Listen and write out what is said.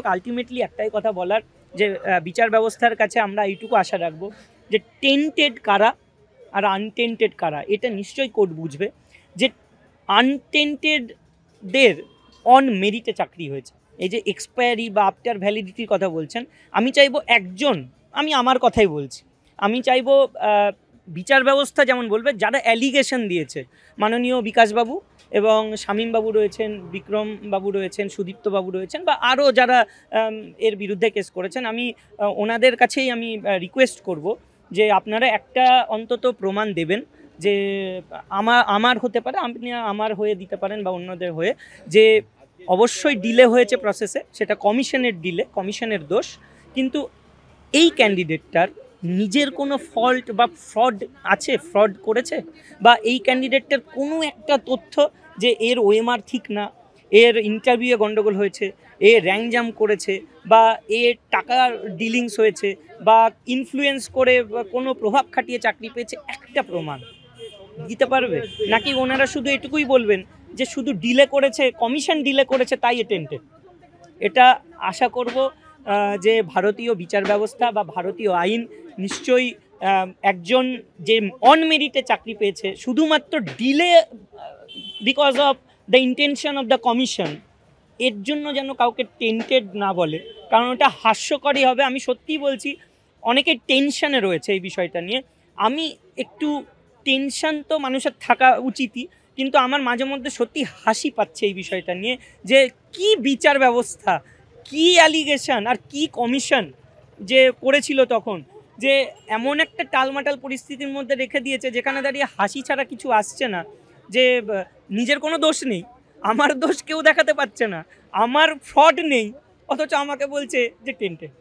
হোক, আলটিমেটলি একটাই কথা বলার, যে বিচার ব্যবস্থার কাছে আমরা এইটুকু আশা রাখবো যে টেন্টেড কারা আর আনটেন্টেড কারা এটা নিশ্চয়ই কোর্ট বুঝবে, যে আনটেন্টেডদের অন মেরিটে চাকরি হয়েছে। এই যে এক্সপায়ারি বা আফটার ভ্যালিডিটির কথা বলছেন, আমি চাইবো আমি আমার কথাই বলছি, আমি চাইবো বিচার ব্যবস্থা যেমন বলবে, যারা অ্যালিগেশন দিয়েছে, মাননীয় বিকাশবাবু এবং শামীমবাবু রয়েছেন, বিক্রমবাবু রয়েছেন, সুদীপ্তবাবু রয়েছেন, বা আরও যারা এর বিরুদ্ধে কেস করেছেন, আমি ওনাদের কাছেই আমি রিকোয়েস্ট করব যে আপনারা একটা অন্তত প্রমাণ দেবেন, যে আমার হতে পারে, আপনি আমার হয়ে দিতে পারেন বা অন্যদের হয়ে, যে অবশ্যই ডিলে হয়েছে প্রসেসে, সেটা কমিশনের ডিলে, কমিশনের দোষ, কিন্তু এই ক্যান্ডিডেটটার নিজের কোনো ফল্ট বা ফ্রড করেছে, বা এই ক্যান্ডিডেটটার কোনো একটা তথ্য যে এর ওএমআর ঠিক না, এর ইন্টারভিউয়ে গন্ডগোল হয়েছে, এ র্যাঙ্ক জাম করেছে, বা এর টাকার ডিলিংস হয়েছে, বা ইনফ্লুয়েন্স করে বা কোনো প্রভাব খাটিয়ে চাকরি পেয়েছে, একটা প্রমাণ দিতে পারবে? নাকি ওনারা শুধু এটুকুই বলবেন যে শুধু ডিলে করেছে, কমিশন ডিলে করেছে তাই এটেন্টেড? এটা আশা করব যে ভারতীয় বিচার ব্যবস্থা বা ভারতীয় আইন নিশ্চয়ই একজন যে অন মেরিটে চাকরি পেয়েছে শুধুমাত্র delay because of the intention of the commission, এর জন্য যেন কাউকে টেন্টেড না বলে, কারণ ওটা হাস্যকরই হবে। আমি সত্যিই বলছি, অনেকে টেনশনে রয়েছে এই বিষয়টা নিয়ে। আমি একটু, টেনশন তো মানুষের থাকা উচিতই, কিন্তু আমার মাঝে মধ্যে সত্যি হাসি পাচ্ছে এই বিষয়টা নিয়ে, যে কি বিচার ব্যবস্থা, কি অ্যালিগেশন আর কি কমিশন যে করেছিল তখন, যে এমন একটা টালমাটাল পরিস্থিতির মধ্যে রেখে দিয়েছে যেখানে দাঁড়িয়ে হাসি ছাড়া কিছু আসছে না, যে নিজের কোনো দোষ নেই, আমার দোষ কেউ দেখাতে পারছে না, আমার ফ্রড নেই, অথচ আমাকে বলছে যে টেন্টেড।